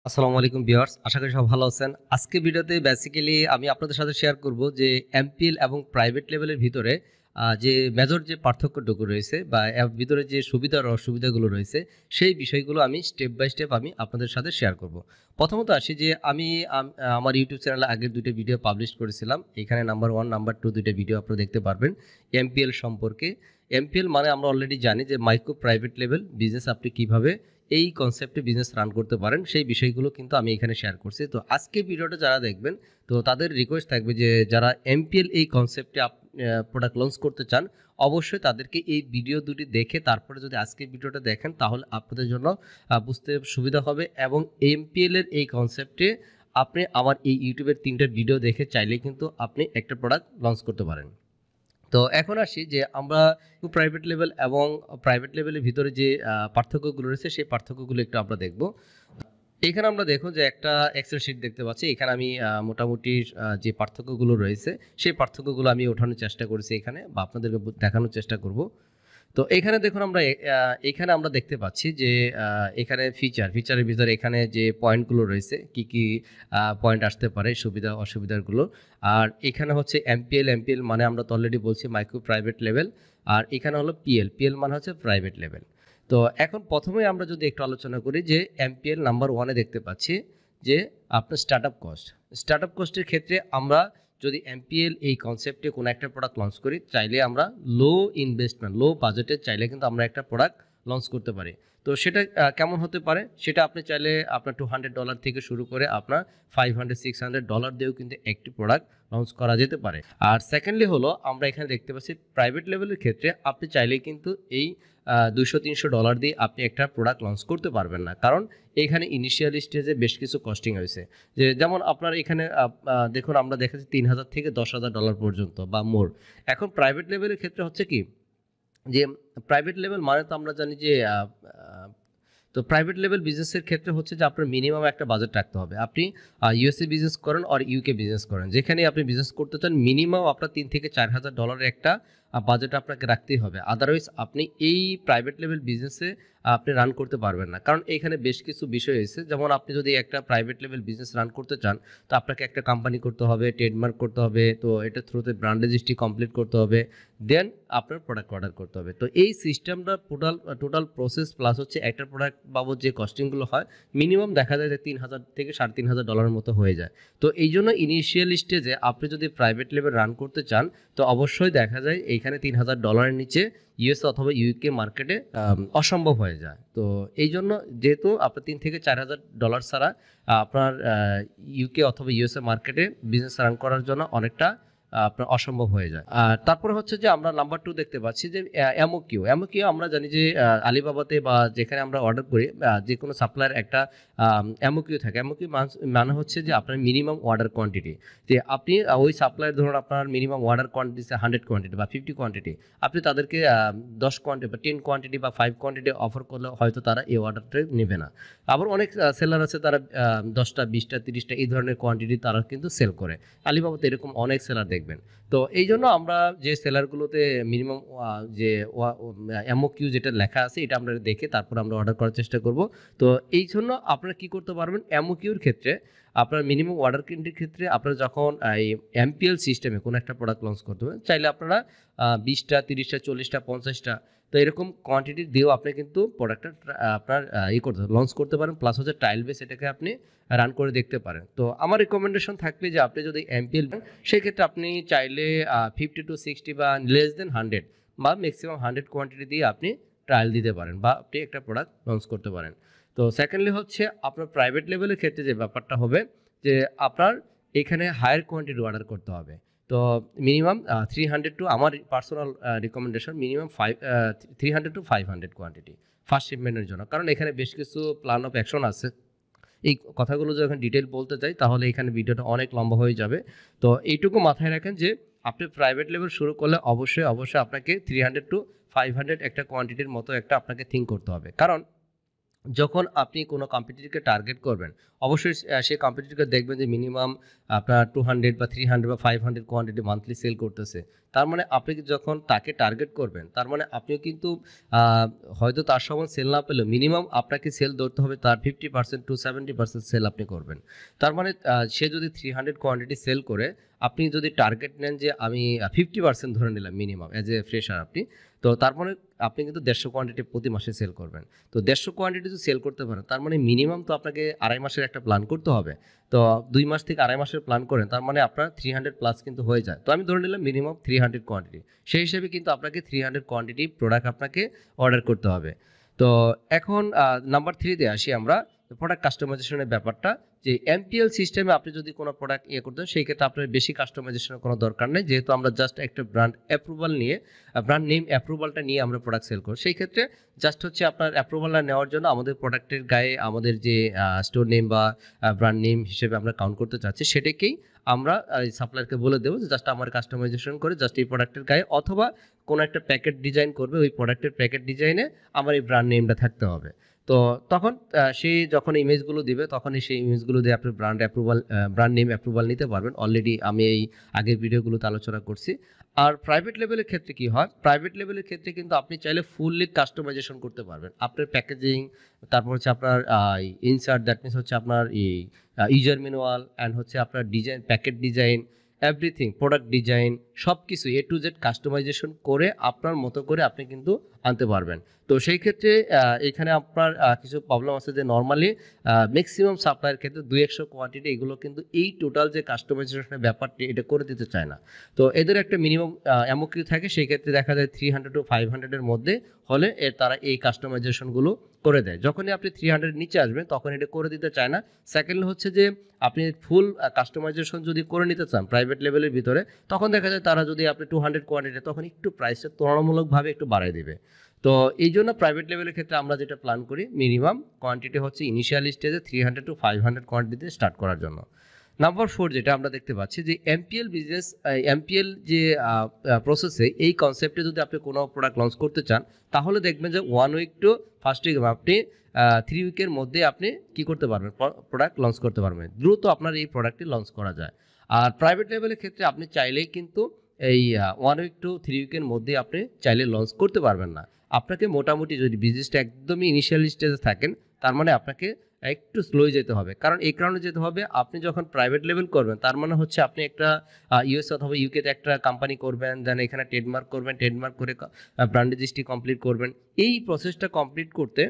আসসালামু আলাইকুম ভিউয়ার্স, আশা করি সব ভালো আছেন। আজকে ভিডিওতে বেসিক্যালি আমি আপনাদের সাথে শেয়ার করব যে এমপিএল এবং প্রাইভেট লেভেলের ভিতরে যে মেজর যে পার্থক্যটুকু রয়েছে বা এর ভিতরে যে সুবিধা আর অসুবিধাগুলো রয়েছে সেই বিষয়গুলো আমি স্টেপ বাই স্টেপ আমি আপনাদের সাথে শেয়ার করব। প্রথমত আসি যে আমি আমার ইউটিউব চ্যানেলে আগের দুটো ভিডিও পাবলিশ করেছিলাম। এখানে নাম্বার 1 নাম্বার 2 দুটো ভিডিও আপনারা দেখতে পারবেন এমপিএল সম্পর্কে। এমপিএল মানে আমরা অলরেডি জানি যে মাইক্রো প্রাইভেট লেভেল বিজনেস আপনি কিভাবে এই কনসেপ্টে বিজনেস রান করতে পারেন সেই বিষয়গুলো কিন্তু আমি এখানে শেয়ার করছি। তো আজকে ভিডিওটা যারা দেখবেন তো তাদের রিকোয়েস্ট থাকবে যে যারা এমপিএল এই কনসেপ্টে প্রোডাক্ট লঞ্চ করতে চান অবশ্যই তাদেরকে এই ভিডিও দুটি দেখে তারপরে যদি আজকের ভিডিওটা দেখেন তাহলে আপনাদের জন্য বুঝতে সুবিধা হবে। এবং এমপিএল এর এই কনসেপ্টে আপনি আমার এই ইউটিউবের 3টা ভিডিও দেখে চাইলে কিন্তু আপনি একটা প্রোডাক্ট লঞ্চ করতে পারেন। তো এখন আসি যে আমরা প্রাইভেট লেভেল এবং প্রাইভেট লেভেলের ভিতরে যে পার্থক্যগুলো রয়েছে সেই পার্থক্যগুলো একটু আমরা দেখব। এখানে আমরা দেখুন যে একটা এক্সেল শিট দেখতে পাচ্ছি। এখানে আমি মোটামুটি যে পার্থক্যগুলো রয়েছে সেই পার্থক্যগুলো আমি ওঠানোর চেষ্টা করেছি এখানে বা আপনাদেরকে দেখানোর চেষ্টা করব। তো এখানে দেখুন আমরা এখানে আমরা দেখতে পাচ্ছি যে এখানে ফিচারের ভিতরে এখানে যে পয়েন্টগুলো রয়েছে কি কি পয়েন্ট আসতে পারে সুবিধা অসুবিধাগুলো। আর এখানে হচ্ছে এমপিএল মানে আমরা তো অলরেডি বলছি মাইক্রো প্রাইভেট লেভেল। আর এখানে হলো পিএল মানে হচ্ছে প্রাইভেট লেভেল। তো এখন প্রথমেই আমরা যদি একটু আলোচনা করি যে এমপিএল নাম্বার 1-এ দেখতে পাচ্ছি যে আপনার স্টার্টআপ কস্টের ক্ষেত্রে আমরা যদি এমপিএল এই কনসেপ্টে কোনো একটা প্রোডাক্ট লঞ্চ করি চাইলে আমরা লো ইনভেস্টমেন্ট লো বাজেটে চাইলে কিন্তু আমরা একটা প্রোডাক্ট লঞ্চ করতে পারি। তো সেটা কেমন হতে পারে সেটা আপনি চাইলে আপনার $200 থেকে শুরু করে আপনার $500-600 দিয়েও কিন্তু একটি প্রোডাক্ট লঞ্চ করা যেতে পারে। আর সেকেন্ডলি হলো আমরা এখানে দেখতে পাচ্ছি প্রাইভেট লেভেলের ক্ষেত্রে আপনি চাইলে কিন্তু এই $200-300 দিয়ে আপনি একটা প্রোডাক্ট লঞ্চ করতে পারবেন না, কারণ এখানে ইনিশিয়াল স্টেজে বেশ কিছু কস্টিং হয়েছে। যে যেমন আপনার এখানে দেখুন আমরা দেখাচ্ছি 3000 থেকে $10,000 পর্যন্ত বা মোর। এখন প্রাইভেট লেভেলের ক্ষেত্রে হচ্ছে কি যে প্রাইভেট লেভেল মানে তো আমরা জানি যে তো প্রাইভেট লেভেল বিজনেসের ক্ষেত্রে হচ্ছে যে আপনার মিনিমাম একটা বাজেট রাখতে হবে। আপনি ইউএসএ বিজনেস করেন আর ইউকে বিজনেস করেন, যেখানে আপনি বিজনেস করতে চান মিনিমাম আপনার $3,000 থেকে $4,000 একটা বাজেট আপনাকে রাখতেই হবে। আদারওয়াইজ আপনি এই প্রাইভেট লেভেল বিজনেসে আপনি রান করতে পারবেন না, কারণ এখানে বেশ কিছু বিষয় এসেছে। যেমন আপনি যদি একটা প্রাইভেট লেভেল বিজনেস রান করতে চান তো আপনাকে একটা কোম্পানি করতে হবে, ট্রেডমার্ক করতে হবে, তো এটার থ্রুতে ব্র্যান্ড রেজিস্ট্রি কমপ্লিট করতে হবে, দেন আপনার প্রোডাক্ট অর্ডার করতে হবে। তো এই সিস্টেমটা টোটাল প্রসেস প্লাস হচ্ছে একটা প্রোডাক্ট বাবদ যে কস্টিংগুলো হয় মিনিমাম দেখা যায় যে 3,000 থেকে $3,500 মতো হয়ে যায়। তো এই জন্য ইনিশিয়াল স্টেজে আপনি যদি প্রাইভেট লেভেল রান করতে চান তো অবশ্যই দেখা যায় এইখানে $3,000 নিচে ইউএস অথবা ইউকে মার্কেটে অসম্ভব হয়ে যায়। তো এই জন্য যেহেতু আপনার $3,000 থেকে $4,000 ছাড়া আপনার ইউকে অথবা ইউএসএ মার্কেটে বিজনেস রান করার জন্য অনেকটা আপনার অসম্ভব হয়ে যায়। আর তারপরে হচ্ছে যে আমরা নাম্বার 2 দেখতে পাচ্ছি যে এমওকিউ আমরা জানি যে আলিবাবাতে বা যেখানে আমরা অর্ডার করি যে কোনো সাপ্লায়ার একটা এমওকিউ থাকে। এমওকিউ মানে হচ্ছে যে আপনার মিনিমাম অর্ডার কোয়ান্টিটি, যে আপনি ওই সাপ্লায়ার ধরুন আপনার মিনিমাম অর্ডার কোয়ান্টিটি 100 কোয়ান্টিটি বা 50 কোয়ান্টিটি, আপনি তাদেরকে 10 কোয়ান্টিটি বা 10 কোয়ান্টিটি বা 5 কোয়ান্টিটি অফার করলে হয়তো তারা এই অর্ডারটা নেবে না। আবার অনেক সেলার আছে তারা 10টা 20টা 30টা এই ধরনের কোয়ান্টিটি তারা কিন্তু সেল করে। আলিবাবাতে এরকম অনেক সেলার দেখবেন। তো এই জন্য আমরা যে সেলারগুলোতে মিনিমাম যে এমওকিউ যেটা লেখা আছে এটা আমরা দেখে তারপর আমরা অর্ডার করার চেষ্টা করব। তো এই জন্য আপনারা কি করতে পারবেন, এমওকিউর ক্ষেত্রে আপনার মিনিমাম অর্ডার কোয়ান্টিটির ক্ষেত্রে আপনারা যখন এই এমপিএল সিস্টেমে কোনো একটা প্রোডাক্ট লঞ্চ করতে হবে চাইলে আপনারা 20টা 30টা 40টা 50টা তো এরকম কোয়ান্টিটি দিয়েও আপনি কিন্তু প্রোডাক্টটা আপনার লঞ্চ করতে পারেন। প্লাস হচ্ছে ট্রায়াল বেস এটাকে আপনি রান করে দেখতে পারেন। তো আমার রিকমেন্ডেশন থাকবে যে আপনি যদি এমপিএল সেক্ষেত্রে আপনি চাইলে 50 to 60 বা লেস দেন 100 বা ম্যাক্সিমাম 100 কোয়ান্টিটি দিয়ে আপনি ট্রায়াল দিতে পারেন বা আপনি একটা প্রোডাক্ট লঞ্চ করতে পারেন। তো সেকেন্ডলি হচ্ছে আপনার প্রাইভেট লেভেলের ক্ষেত্রে যে ব্যাপারটা হবে যে আপনার এখানে হায়ার কোয়ান্টিটি অর্ডার করতে হবে। তো মিনিমাম 300 টু আমার personal recommendation minimum 300 to 500 quantity first শিপমেন্টের জন্য, কারণ এখানে বেশ কিছু প্ল্যান অফ অ্যাকশন আছে। এই কথাগুলো যখন ডিটেল বলতে চাই তাহলে এখানে ভিডিওটা অনেক লম্বা হয়ে যাবে। তো এইটুকু মাথায় রাখেন যে আপনি প্রাইভেট লেভেল শুরু করলে অবশ্যই আপনাকে 300 to 500 একটা কোয়ান্টিটির মতো একটা আপনাকে থিঙ্ক করতে হবে। কারণ যখন আপনি কোনো কম্পিটিটরকে টার্গেট করবেন, অবশ্যই সেই কম্পিটিটরকে দেখবেন যে মিনিমাম আপনার 200 বা 300 বা 500 কোয়ান্টিটি মান্থলি সেল করতেছে। তার মানে আপনি যখন তাকে টার্গেট করবেন, তার মানে আপনিও কিন্তু আহ, হয়তো তার সমান সেল না পেলেও মিনিমাম আপনাকে সেল ধরতে হবে, তার 50% টু 70% সেল আপনি করবেন। তার মানে সে যদি 300 কোয়ান্টিটি সেল করে, আপনি যদি টার্গেট নেন যে আমি 50% ধরে নিলাম মিনিমাম অ্যাজ এ ফ্রেশার আপনি, তো তার মানে আপনি কিন্তু 150 কোয়ান্টিটি প্রতি মাসে সেল করবেন। তো 150 কোয়ান্টিটি যদি সেল করতে পারেন, তার মানে মিনিমাম তো আপনাকে 2.5 মাসের একটা প্ল্যান করতে হবে। তো 2 মাস থেকে 2.5 মাসের প্ল্যান করেন, তার মানে আপনার 300+ কিন্তু হয়ে যায়। তো আমি ধরে নিলাম মিনিমাম 300 কোয়ান্টিটি, সেই হিসেবে কিন্তু আপনাকে 300 কোয়ান্টিটি প্রোডাক্ট আপনাকে অর্ডার করতে হবে। তো এখন নাম্বার 3-তে আসি আমরা, প্রোডাক্ট কাস্টমাইজেশনের ব্যাপারটা। যে এমপিএল সিস্টেমে আপনি যদি কোনো প্রোডাক্ট করতেন, সেই ক্ষেত্রে আপনার বেশি কাস্টমাইজেশনের কোনো দরকার নেই, যেহেতু আমরা জাস্ট একটা ব্র্যান্ড অ্যাপ্রুভাল নিয়ে, ব্র্যান্ড নেম অ্যাপ্রুভালটা নিয়ে আমরা প্রোডাক্ট সেল করি। সেই ক্ষেত্রে জাস্ট হচ্ছে আপনার অ্যাপ্রুভালটা নেওয়ার জন্য আমাদের প্রোডাক্টের গায়ে আমাদের যে স্টোর নেম বা ব্র্যান্ড নেম হিসেবে আমরা কাউন্ট করতে চাচ্ছি, সেটাকেই আমরা সাপ্লায়ারকে বলে দেবো যে জাস্ট আমার কাস্টমাইজেশন করে জাস্ট এই প্রোডাক্টের গায়ে, অথবা কোনো একটা প্যাকেট ডিজাইন করবে, ওই প্রোডাক্টের প্যাকেট ডিজাইনে আমার এই ব্র্যান্ড নেমটা থাকতে হবে। তো তখন সে যখন ইমেজগুলো দিবে, তখনই সেই ইমেজগুলো দিয়ে আপনি ব্র্যান্ড নেম অ্যাপ্রুভাল নিতে পারবেন। অলরেডি আমি এই আগের ভিডিওগুলোতে আলোচনা করছি। আর প্রাইভেট লেভেলের ক্ষেত্রে কি হয়, প্রাইভেট লেভেলের ক্ষেত্রে কিন্তু আপনি চাইলে ফুললি কাস্টমাইজেশন করতে পারবেন। আপনার প্যাকেজিং, তারপর হচ্ছে আপনার ইনসার্ট, দ্যাট মিনস হচ্ছে আপনার এই ইউজার ম্যানুয়াল, অ্যান্ড হচ্ছে আপনার design, packet design, everything, product design, সব কিছু এ টু জেড কাস্টমাইজেশন করে আপনার মতো করে আপনি কিন্তু আনতে পারবেন। তো সেই ক্ষেত্রে এখানে আপনার কিছু প্রবলেম আছে, যে নর্মালি ম্যাক্সিমাম সাপ্লাইয়ের ক্ষেত্রে 200 কোয়ান্টিটি এগুলো কিন্তু এই টোটাল যে কাস্টমাইজেশনের ব্যাপারটি এটা করে দিতে চায় না। তো এদের একটা মিনিমাম এমওকিউ থাকে, সেই ক্ষেত্রে দেখা যায় 300 টু 500-এর মধ্যে হলে তারা এই কাস্টমাইজেশনগুলো করে দেয়। যখনই আপনি 300 নিচে আসবেন, তখন এটা করে দিতে চায় না। সেকেন্ড হচ্ছে যে আপনি ফুল কাস্টমাইজেশন যদি করে নিতে চান প্রাইভেট লেভেলের ভিতরে, তখন দেখা যায় তারা যদি আপনি 200 কোয়ান্টিটি, তখন একটু প্রাইসটা তুলনামূলকভাবে একটু বাড়ায় দিবে। তো এই জন্য প্রাইভেট লেভেলের ক্ষেত্রে আমরা যেটা প্ল্যান করি, মিনিমাম কোয়ান্টিটি হচ্ছে ইনিশিয়াল স্টেজে 300 টু 500 কোয়ান্টিটিতে স্টার্ট করার জন্য। নাম্বার 4 যেটা আমরা দেখতে পাচ্ছি, যে এমপিএল বিজনেস, এমপিএল যে প্রসেসে এই কনসেপ্টে যদি আপনি কোনো প্রোডাক্ট লঞ্চ করতে চান, তাহলে দেখবেন যে 1 উইক টু ফার্স্ট উইক আপনি 3 উইকের মধ্যে আপনি কি করতে পারবেন, প্রোডাক্ট লঞ্চ করতে পারবেন। দ্রুত আপনার এই প্রোডাক্টটি লঞ্চ করা যায়। আর প্রাইভেট লেভেলের ক্ষেত্রে আপনি চাইলেই কিন্তু এই 1 উইক টু 3 উইকের মধ্যে আপনি চাইলে লঞ্চ করতে পারবেন না। আপনাকে মোটামুটি, যদি বিজনেসটা একদমই ইনিশিয়াল স্টেজে থাকেন, তার মানে আপনাকে একটু স্লোই যেতে হবে। কারণ এই কারণে যেতে হবে, আপনি যখন প্রাইভেট লেভেল করবেন, তার মানে হচ্ছে আপনি একটা ইউএস অথবা ইউকেতে একটা কোম্পানি করবেন, দেন এখানে ট্রেডমার্ক করবেন, ট্রেডমার্ক করে ব্র্যান্ড রেজিস্ট্রি কমপ্লিট করবেন। এই প্রসেসটা কমপ্লিট করতে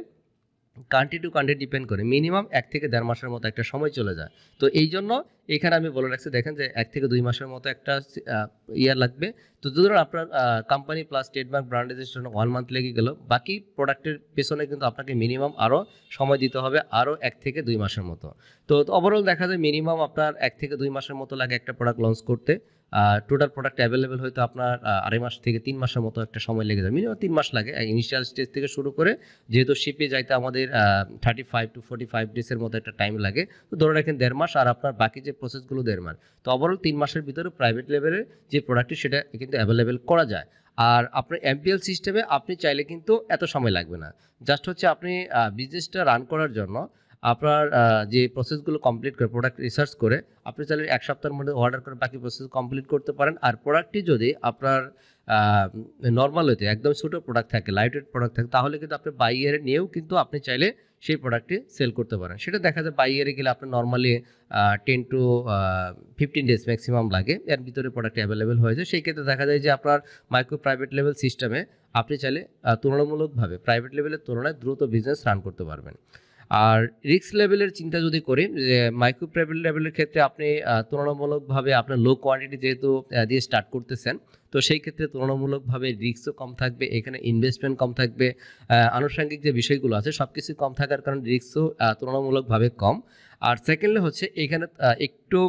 কান্ট্রি টু কান্ট্রি ডিপেন্ড করে মিনিমাম 1 থেকে 1.5 মাসের মতো একটা সময় চলে যায়। তো এই জন্য এখানে আমি বলে রাখছি, দেখেন যে 1 থেকে 2 মাসের মতো একটা ইয়ার লাগবে। তো ধরুন আপনার company plus trademark brand registration 1 month লেগে গেল, বাকি প্রোডাক্টের পেছনে কিন্তু আপনাকে মিনিমাম আরও সময় দিতে হবে, আরও 1 থেকে 2 মাসের মতো। তো ওভারঅল দেখা যায় মিনিমাম আপনার 1 থেকে 2 মাসের মতো লাগে একটা প্রোডাক্ট লঞ্চ করতে। টোটাল প্রোডাক্ট অ্যাভেলেবেল হয়তো আপনার 2.5 মাস থেকে 3 মাসের মতো একটা সময় লেগে যায়, মিনিমাম 3 মাস লাগে ইনিশিয়াল স্টেজ থেকে শুরু করে। যেহেতু শিপে যাইতে আমাদের 35 টু 45 ডেজের মতো একটা টাইম লাগে, তো ধরে রাখেন 1.5 মাস, আর আপনার বাকি যে প্রসেসগুলো 1.5 মাস। তো ওভারঅল 3 মাসের ভিতরে প্রাইভেট লেভেলের যে প্রোডাক্টটি সেটা কিন্তু অ্যাভেলেবেল করা যায়। আর আপনার এমপিএল সিস্টেমে আপনি চাইলে কিন্তু এত সময় লাগবে না। জাস্ট হচ্ছে আপনি বিজনেসটা রান করার জন্য আপনার যে প্রসেসগুলো কমপ্লিট করে, প্রোডাক্ট রিসার্চ করে, আপনি চাইলে 1 সপ্তাহের মধ্যে অর্ডার করে বাকি প্রসেস কমপ্লিট করতে পারেন। আর প্রোডাক্টটি যদি আপনার নর্মাল হইতে একদম ছোটো প্রোডাক্ট থাকে, লাইট ওয়েট প্রোডাক্ট থাকে, তাহলে কিন্তু আপনি বাই ইয়ারে নিয়েও কিন্তু আপনি চাইলে সেই প্রোডাক্টটি সেল করতে পারেন। সেটা দেখা যায় বাই ইয়ারে গেলে আপনার নর্মালি 10 টু 15 ডেজ ম্যাক্সিমাম লাগে, এর ভিতরে প্রোডাক্ট অ্যাভেলেবেল হয়ে যায়। সেই ক্ষেত্রে দেখা যায় যে আপনার মাইক্রো প্রাইভেট লেভেল সিস্টেমে আপনি চাইলে তুলনামূলকভাবে প্রাইভেট লেভেলের তুলনায় দ্রুত বিজনেস রান করতে পারবেন। আর রিস্ক লেভেলের চিন্তা যদি করি, যে মাইক্রো প্রাইভেট লেভেলের ক্ষেত্রে আপনি তুলনামূলকভাবে আপনার লো কোয়ান্টিটি যেহেতু দিয়ে স্টার্ট করতেছেন, তো সেই ক্ষেত্রে তুলনামূলকভাবে রিস্কও কম থাকবে, এখানে ইনভেস্টমেন্ট কম থাকবে, আনুষঙ্গিক যে বিষয়গুলো আছে সব কিছু কম থাকার কারণে রিস্কও তুলনামূলকভাবে কম। আর সেকেন্ডলি হচ্ছে এখানে একটু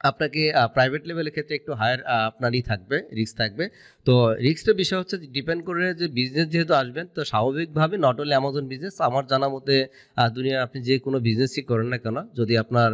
আপনাকে প্রাইভেট লেভেলের ক্ষেত্রে একটু হায়ার আপনারই থাকবে, রিস্ক থাকবে। তো রিস্কটার বিষয় হচ্ছে ডিপেন্ড করে যে বিজনেস যেহেতু আসবেন, তো স্বাভাবিকভাবে নট অনলি অ্যামাজন বিজনেস, আমার জানা মতে দুনিয়ার আপনি যে কোনো বিজনেসই করেন না কেন, যদি আপনার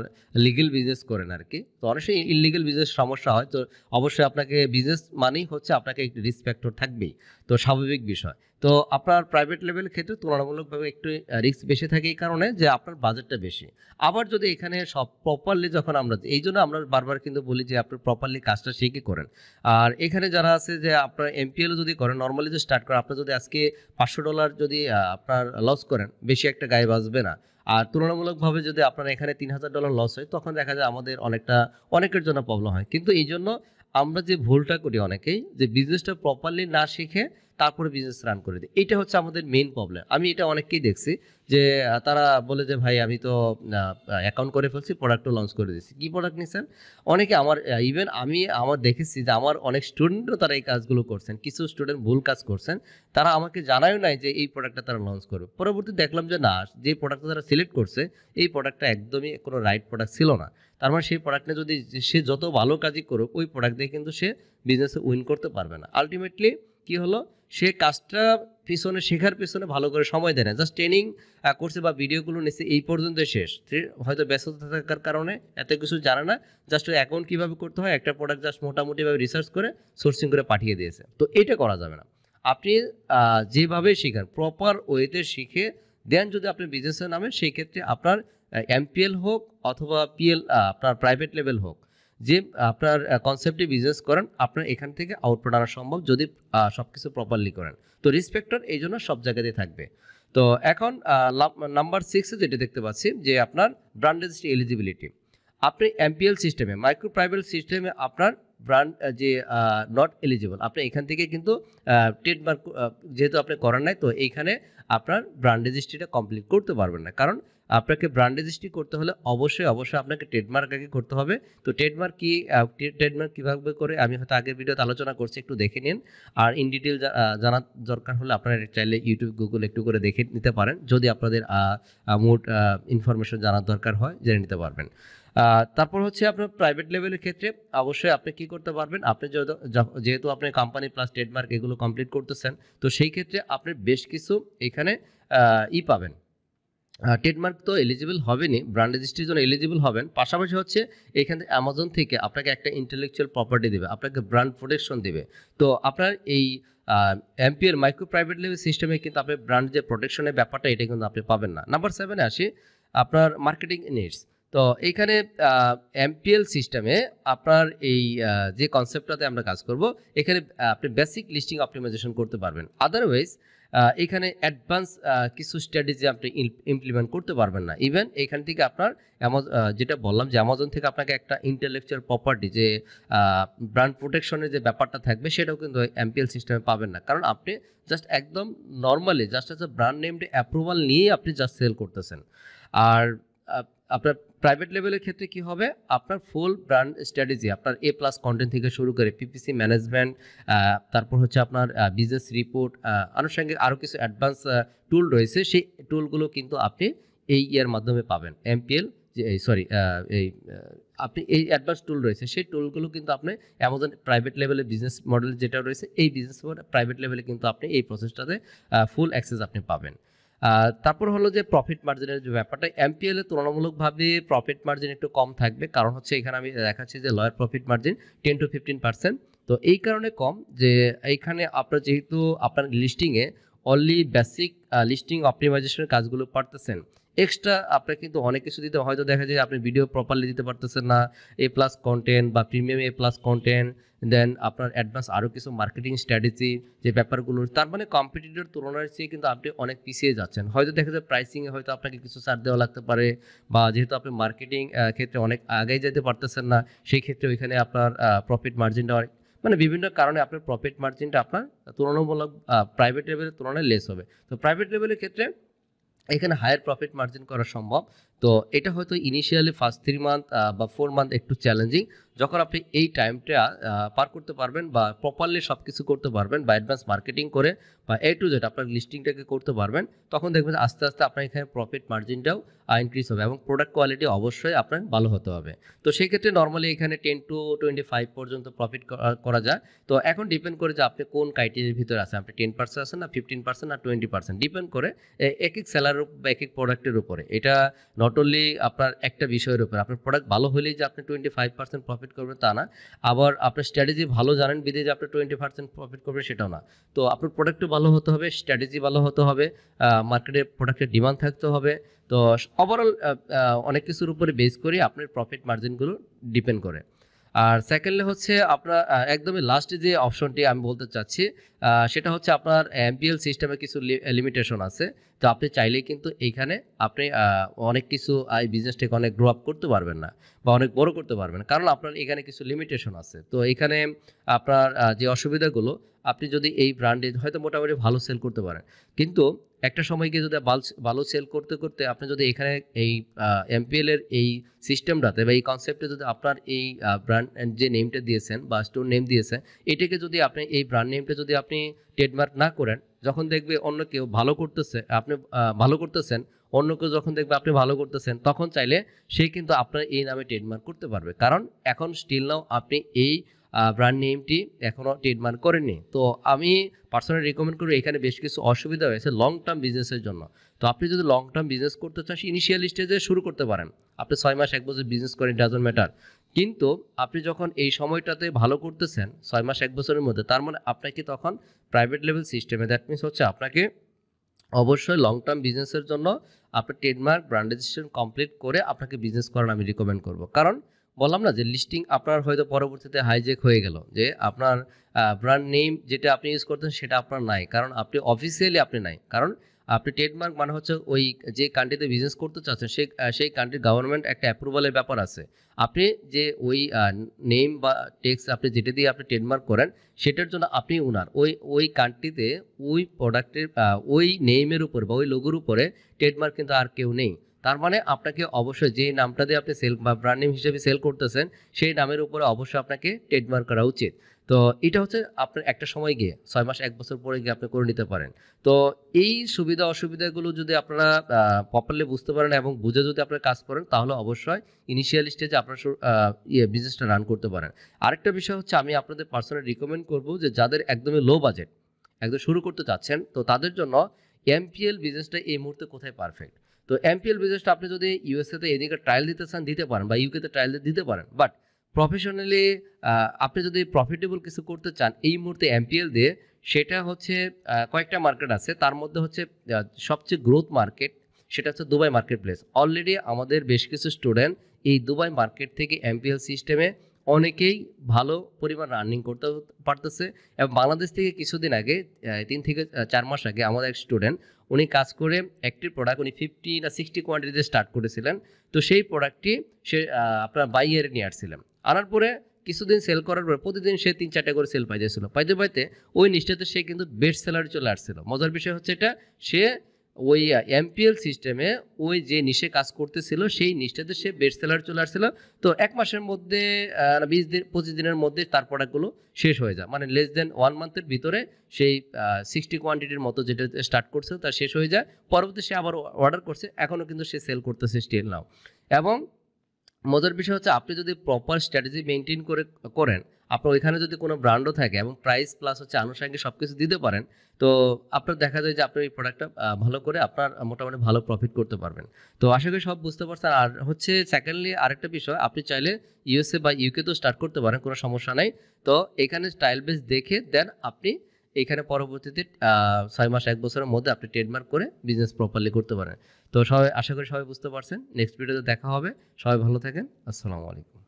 লিগেল বিজনেস করেন আর কি, তো অবশ্যই ইললিগেল বিজনেস সমস্যা হয়। তো অবশ্যই আপনাকে বিজনেস মানেই হচ্ছে আপনাকে একটু রিস্ক ফ্যাক্টর থাকবেই। তো স্বাভাবিক বিষয়। তো আপনার প্রাইভেট লেভেলের ক্ষেত্রে তুলনামূলকভাবে একটু রিস্ক বেশি থাকে এই কারণে যে আপনার বাজেটটা বেশি। আবার যদি এখানে সব প্রপারলি যখন আমরা এইজন্য আমরা বারবার কিন্তু বলি যে আপনি প্রপারলি কাজটা শিখে করেন। আর এখানে যারা আছে যে আপনার এমপিএলও যদি করেন, নরমালি যদি স্টার্ট করেন, আপনার যদি আজকে $500 যদি আপনার লস করেন, বেশি একটা গায়ে বাজবে না। আর তুলনামূলকভাবে যদি আপনার এখানে $3000 লস হয়, তখন দেখা যায় আমাদের অনেকের জন্য প্রবলেম হয়। কিন্তু এইজন্য আমরা যে ভুলটা করি অনেকেই, যে বিজনেসটা প্রপারলি না শিখে তারপরে বিজনেস রান করে দিই। এইটা হচ্ছে আমাদের মেইন প্রবলেম। আমি এটা অনেককেই দেখছি যে তারা বলে যে ভাই আমি তো অ্যাকাউন্ট করে ফেলছি, প্রোডাক্টও লঞ্চ করে দিচ্ছি। কী প্রোডাক্ট নিছেন? অনেকে আমার ইভেন আমার দেখেছি যে আমার অনেক স্টুডেন্টও তারা এই কাজগুলো করছেন। কিছু স্টুডেন্ট ভুল কাজ করছেন। তারা আমাকে জানায়ও নাই যে এই প্রোডাক্টটা তারা লঞ্চ করবে। পরবর্তীতে দেখলাম যে না, যে প্রোডাক্টটা তারা সিলেক্ট করছে এই প্রোডাক্টটা একদমই কোনো রাইট প্রোডাক্ট ছিল না। তার মানে সেই প্রোডাক্ট নিয়ে যদি সে যত ভালো কাজই করুক, ওই প্রোডাক্ট দিয়ে কিন্তু সে বিজনেসে উইন করতে পারবে না। আলটিমেটলি কি হলো, সে কাজটা পিছনে শেখার পিছনে ভালো করে সময় দেয় না, জাস্ট ট্রেনিং করছে বা ভিডিওগুলো নিচ্ছে, এই পর্যন্ত শেষ। সে হয়তো ব্যস্ততা থাকার কারণে এত কিছু জানে না, জাস্ট অ্যাকাউন্ট কীভাবে করতে হয়, একটা প্রোডাক্ট জাস্ট মোটামুটিভাবে রিসার্চ করে সোর্সিং করে পাঠিয়ে দিয়েছে। তো এটা করা যাবে না। আপনি যেভাবে শিখেন প্রপার ওয়েতে শিখে দেন যদি আপনি বিজনেসে নামেন, সেই ক্ষেত্রে আপনার এমপিএল হোক অথবা পিএল, আপনার প্রাইভেট লেভেল হোক, যে আপনার কনসেপ্টে বিজনেস করেন, আপনার এখান থেকে আউটপুট আনা সম্ভব যদি সব কিছু প্রপারলি করেন। তো রিস্পেক্টর এই জন্য সব জায়গাতেই থাকবে। তো এখন নাম্বার 6-এ যেটা দেখতে পাচ্ছি যে আপনার ব্র্যান্ড রেজিস্ট্রি এলিজিবিলিটি। আপনি এমপিএল সিস্টেমে, মাইক্রো প্রাইভেট সিস্টেমে আপনার ব্র্যান্ড যে নট এলিজিবল, আপনি এখান থেকে কিন্তু ট্রেডমার্ক যেহেতু আপনি করেন নাই, তো এইখানে আপনার ব্র্যান্ড রেজিস্ট্রিটা কমপ্লিট করতে পারবেন না। কারণ আপনাকে ব্র্যান্ড রেজিস্ট্রি করতে হলে অবশ্যই আপনাকে ট্রেডমার্ক আগে করতে হবে। তো ট্রেডমার্ক কীভাবে করে আমি হয়তো আগের ভিডিওতে আলোচনা করছি, একটু দেখে নিন। আর ইন ডিটেল জানার দরকার হলে আপনারা চাইলে ইউটিউব, গুগল একটু করে দেখে নিতে পারেন। যদি আপনাদের মোট ইনফরমেশন জানার দরকার হয়, জেনে নিতে পারবেন। তারপর হচ্ছে আপনার প্রাইভেট লেভেলের ক্ষেত্রে অবশ্যই আপনি কি করতে পারবেন, আপনি যেহেতু আপনি কোম্পানি প্লাস ট্রেডমার্ক এগুলো কমপ্লিট করতেছেন, তো সেই ক্ষেত্রে আপনি বেশ কিছু এখানে পাবেন। ট্রেডমার্ক তো এলিজিবল হবেনই, ব্র্যান্ড রেজিস্ট্রির জন্য এলিজিবল হবেন। পাশাপাশি হচ্ছে এখান থেকে অ্যামাজন থেকে আপনাকে একটা ইন্টেলেকচুয়াল প্রপার্টি দেবে, আপনাকে ব্র্যান্ড প্রোটেকশন দেবে। তো আপনার এই এমপিএল মাইক্রো প্রাইভেট লেভেল সিস্টেমে কিন্তু আপনি ব্র্যান্ড যে প্রোটেকশনের ব্যাপারটা, এটা কিন্তু আপনি পাবেন না। নাম্বার 7-এ আসি, আপনার মার্কেটিং নিডস। তো এইখানে এমপিএল সিস্টেমে আপনার এই যে কনসেপ্টটাতে আমরা কাজ করব, এখানে আপনি বেসিক লিস্টিং অপটিমাইজেশন করতে পারবেন। আদারওয়াইজ এখানে অ্যাডভান্স কিছু স্ট্র্যাটেজি আপনি ইমপ্লিমেন্ট করতে পারবেন না। ইভেন এখান থেকে আপনার যেটা বললাম যে অ্যামাজন থেকে আপনাকে একটা ইন্টেলেকচুয়াল প্রপার্টি, যে ব্র্যান্ড প্রোটেকশনের যে ব্যাপারটা থাকবে, সেটাও কিন্তু এমপিএল সিস্টেমে পাবেন না। কারণ আপনি জাস্ট একদম নর্মালি জাস্ট ব্র্যান্ড নেমটি অ্যাপ্রুভাল নিয়েই আপনি জাস্ট সেল করতেছেন। আর আপনার প্রাইভেট লেভেলের ক্ষেত্রে কি হবে, আপনার ফুল ব্র্যান্ড স্ট্র্যাটেজি, আপনার A+ কন্টেন্ট থেকে শুরু করে পিপিসি ম্যানেজমেন্ট, তারপর হচ্ছে আপনার বিজনেস রিপোর্ট, আনুষঙ্গিক আরও কিছু অ্যাডভান্স টুল রয়েছে, সেই টুলগুলো কিন্তু আপনি এই ইয়ার মাধ্যমে পাবেন। এমপিএল আপনি এই অ্যাডভান্স টুল রয়েছে, সেই টুলগুলো কিন্তু আপনি অ্যামাজন প্রাইভেট লেভেলের বিজনেস মডেল যেটা রয়েছে, এই বিজনেস প্রাইভেট লেভেলে কিন্তু আপনি এই প্রসেসটাতে ফুল অ্যাক্সেস আপনি পাবেন। তারপর হলো যে প্রফিট মার্জিনের যে ব্যাপারটা, এমপিএল এ তুলনামূলকভাবে প্রফিট মার্জিন একটু কম থাকবে। কারণ হচ্ছে এখানে আমি দেখাচ্ছি যে লয়ার প্রফিট মার্জিন 10-15%। তো এই কারণে কম যে এইখানে আপনার যেহেতু আপনার লিস্টিংয়ে অনলি বেসিক লিস্টিং অপটিমাইজেশনের কাজগুলো পারতেছেন, এক্সট্রা আপনার কিন্তু অনেক কিছু দিতে হয়তো দেখা যায় আপনি ভিডিও প্রপারলি দিতে পারতেছেন না, A+ কন্টেন্ট বা প্রিমিয়াম A+ কন্টেন্ট, দেন আপনার অ্যাডভান্স আরও কিছু মার্কেটিং স্ট্র্যাটেজি যে ব্যাপারগুলো, তার মানে কম্পিটিটর তুলনার চেয়ে কিন্তু আপনি অনেক পিছিয়ে যাচ্ছেন। হয়তো দেখা যায় প্রাইসিংয়ে হয়তো আপনাকে কিছু ছাড় দেওয়া লাগতে পারে, বা যেহেতু আপনি মার্কেটিং ক্ষেত্রে অনেক আগে যেতে পারতেছেন না, সেই ক্ষেত্রে ওইখানে আপনার প্রফিট মার্জিনটা মানে বিভিন্ন কারণে আপনার প্রফিট মার্জিনটা আপনার তুলনামূলক প্রাইভেট লেভেলের তুলনায় লেস হবে। তো প্রাইভেট লেভেলের ক্ষেত্রে এখানে হায়ার প্রফিট মার্জিন করা সম্ভব। তো এটা হয়তো ইনিশিয়ালি ফার্স্ট 3 মান্থ বা 4 মান্থ একটু চ্যালেঞ্জিং। যখন আপনি এই টাইমটা পার করতে পারবেন বা প্রপারলি সব কিছু করতে পারবেন, বা অ্যাডভান্স মার্কেটিং করে বা A to Z আপনার লিস্টিংটাকে করতে পারবেন, তখন দেখবেন আস্তে আস্তে আপনার এখানে প্রফিট মার্জিনটাও ইনক্রিজ হবে এবং প্রোডাক্ট কোয়ালিটি অবশ্যই আপনার ভালো হতে হবে। তো সেই ক্ষেত্রে নর্মালি এখানে 10-25 পর্যন্ত প্রফিট করা যায়। তো এখন ডিপেন্ড করে যে আপনি কোন ক্রাইটেরিয়ার ভিতরে আছেন, আপনি 10% আছেন না 15% না 20%, ডিপেন্ড করে এক এক সেলারের বা এক এক প্রোডাক্টের উপরে। এটা নট নট অনলি আপনার একটা বিষয়ের উপর। আপনার প্রোডাক্ট ভালো হলেই যে আপনি 25% প্রফিট করবেন তা না। আবার আপনার স্ট্র্যাটেজি ভালো জানেন বিধায় যে আপনি 20% প্রফিট করবেন সেটাও না। তো আপনার প্রোডাক্টও ভালো হতে হবে, স্ট্র্যাটেজি ভালো হতে হবে, মার্কেটে প্রোডাক্টের ডিমান্ড থাকতে হবে। তো ওভারঅল অনেক কিছুর উপরে বেস করে আপনার প্রফিট মার্জিনগুলো ডিপেন্ড করে। আর সেকেন্ডলি হচ্ছে আপনার একদমই লাস্টে যে অপশনটি আমি বলতে চাচ্ছি সেটা হচ্ছে আপনার এমপিএল সিস্টেমে কিছু লিমিটেশন আছে। তো আপনি চাইলেই কিন্তু এইখানে আপনি অনেক কিছু এই বিজনেসটাকে অনেক গ্রো আপ করতে পারবেন না বা অনেক বড় করতে পারবেন না, কারণ আপনার এখানে কিছু লিমিটেশন আছে। তো এখানে আপনার যে অসুবিধাগুলো, আপনি যদি এই ব্র্যান্ডে হয়তো মোটামুটি ভালো সেল করতে পারেন, কিন্তু একটা সময় গিয়ে যদি ভালো সেল করতে করতে আপনি যদি এখানে এই এমপিএল এর এই সিস্টেমটাতে বা এই কনসেপ্টে যদি আপনার এই ব্র্যান্ড যে নেমটা দিয়েছেন বা স্টোর নেম দিয়েছেন, এটাকে যদি আপনি এই ব্র্যান্ড নেমটা যদি আপনি ট্রেডমার্ক না করেন, যখন দেখবে অন্য কেউ ভালো করতেছে, আপনি ভালো করতেছেন, অন্য কেউ যখন দেখবে আপনি ভালো করতেছেন, তখন চাইলে সে কিন্তু আপনার এই নামে ট্রেডমার্ক করতে পারবে, কারণ এখন স্টিল নাও আপনি এই ব্র্যান্ড নেমটি এখনও ট্রেডমার্ক করেননি। তো আমি পার্সোনালি রিকমেন্ড করি, এখানে বেশ কিছু অসুবিধা হয়েছে লং টার্ম বিজনেসের জন্য। তো আপনি যদি লং টার্ম বিজনেস করতে চান, ইনিশিয়াল স্টেজে শুরু করতে পারেন, আপনি 6 মাস 1 বছর বিজনেস করেন, ডাজন্ট ম্যাটার। কিন্তু আপনি যখন এই সময়টাতে ভালো করতেছেন 6 মাস 1 বছরের মধ্যে, তার মানে আপনাকে তখন প্রাইভেট লেভেল সিস্টেমে, দ্যাট মিনস হচ্ছে আপনাকে অবশ্যই লং টার্ম বিজনেসের জন্য আপনার ট্রেডমার্ক ব্র্যান্ড রেজিস্ট্রেশন কমপ্লিট করে আপনাকে বিজনেস করার আমি রিকমেন্ড করব। কারণ বললাম না যে লিস্টিং আপনার হয়তো পরবর্তীতে হাইজেক হয়ে গেল, যে আপনার ব্র্যান্ড নেম যেটা আপনি ইউজ করতেন সেটা আপনার নাই, কারণ আপনি অফিসিয়ালি আপনি নাই, কারণ আপনি ট্রেডমার্ক মানে হচ্ছে ওই যে কান্ট্রিতে বিজনেস করতে চাচ্ছেন সেই কান্ট্রির গভর্নমেন্ট একটা অ্যাপ্রুভালের ব্যাপার আছে। আপনি যে ওই নেম বা টেক্স আপনি যেটা দিয়ে আপনি ট্রেডমার্ক করেন, সেটার জন্য আপনি ওনার ওই কান্ট্রিতে ওই প্রোডাক্টের ওই নেমের উপর বা ওই লোগোর উপরে ট্রেডমার্ক কিন্তু আর কেউ নেই। তার মানে আপনাকে অবশ্যই যে নামটা দিয়ে আপনি সেল বা ব্র্যান্ড নেম হিসেবে সেল করতেছেন, সেই নামের উপরে অবশ্যই আপনাকে ট্রেডমার্ক করা উচিত। তো এটা হচ্ছে আপনার একটা সময় গিয়ে 6 মাস 1 বছর পরে গিয়ে আপনি করে নিতে পারেন। তো এই সুবিধা অসুবিধাগুলো যদি আপনারা প্রপারলি বুঝতে পারেন এবং বুঝে যদি আপনারা কাজ করেন, তাহলে অবশ্যই ইনিশিয়াল স্টেজে আপনারা বিজনেসটা রান করতে পারেন। আরেকটা বিষয় হচ্ছে, আমি আপনাদের পার্সোনালি রিকমেন্ড করব যে যাদের একদমই লো বাজেট, একদম শুরু করতে চাচ্ছেন, তো তাদের জন্য এমপিএল বিজনেসটা এই মুহূর্তে কোথায় পারফেক্ট। তো এমপিএল বিজনেসটা আপনি যদি ইউএসএতে এদিকে ট্রায়াল দিতে চান দিতে পারেন, বা ইউকেতে ট্রায়াল দিতে পারেন, বাট প্রফেশনালি আপনি যদি প্রফিটেবল কিছু করতে চান এই মুহূর্তে এমপিএল দিয়ে, সেটা হচ্ছে কয়েকটা মার্কেট আছে, তার মধ্যে হচ্ছে সবচেয়ে গ্রোথ মার্কেট সেটা হচ্ছে দুবাই মার্কেট প্লেস। অলরেডি আমাদের বেশ কিছু স্টুডেন্ট এই দুবাই মার্কেট থেকে এমপিএল সিস্টেমে অনেকেই ভালো পরিমাণ রানিং করতে পারতেছে। এবং বাংলাদেশ থেকে কিছুদিন আগে 3 থেকে 4 মাস আগে আমাদের এক স্টুডেন্ট, উনি কাজ করে একটি প্রোডাক্ট উনি 50 না 60 কোয়ান্টিটিতে স্টার্ট করেছিলেন। তো সেই প্রোডাক্টটি সে আপনার বাইয়ারে নিয়ে আসছিলেন, আনার পরে কিছুদিন সেল করার পরে প্রতিদিন সে 3-4টা করে সেল পাইতেছিল, পাইতে পাইতে ওই নিচটাতে সে কিন্তু বেস্ট সেলারে চলে আসছিল। মজার বিষয় হচ্ছে এটা, সে ওই এমপিএল সিস্টেমে ওই যে নিশে কাজ করতেছিল সেই নিশটাতে সে বেস্ট সেলার চলে আসছিল। তো 1 মাসের মধ্যে 20 দিন 25 দিনের মধ্যে তার প্রোডাক্টগুলো শেষ হয়ে যায়, মানে লেস দেন 1 মান্থের ভিতরে সেই 60 কোয়ান্টিটির মতো যেটা স্টার্ট করছে তার শেষ হয়ে যায়। পরবর্তী সে আবার অর্ডার করছে, এখনও কিন্তু সে সেল করতেছে স্টিল নাও। এবং মজার বিষয় হচ্ছে, আপনি যদি প্রপার স্ট্র্যাটেজি মেনটেন করেন, আপনার ওইখানে যদি কোনো ব্র্যান্ডও থাকে এবং প্রাইস প্লাস হচ্ছে আনুষঙ্গিক সব কিছু দিতে পারেন, তো আপনার দেখা যায় যে আপনি এই প্রোডাক্টটা ভালো করে আপনার মোটামুটি ভালো প্রফিট করতে পারবেন। তো আশা করি সব বুঝতে পারছেন। আর হচ্ছে সেকেন্ডলি আরেকটা বিষয়, আপনি চাইলে ইউএসএ বা ইউকেতেও স্টার্ট করতে পারেন, কোনো সমস্যা নাই। তো এখানে স্টাইল বেস দেখে দেন আপনি এখানে পরবর্তীতে 6 মাস 1 বছরের মধ্যে আপনি ট্রেডমার্ক করে বিজনেস প্রপারলি করতে পারেন। তো সবাই আশা করি সবাই বুঝতে পারছেন। নেক্সট ভিডিওতে দেখা হবে। সবাই ভালো থাকেন। আসসালামু আলাইকুম।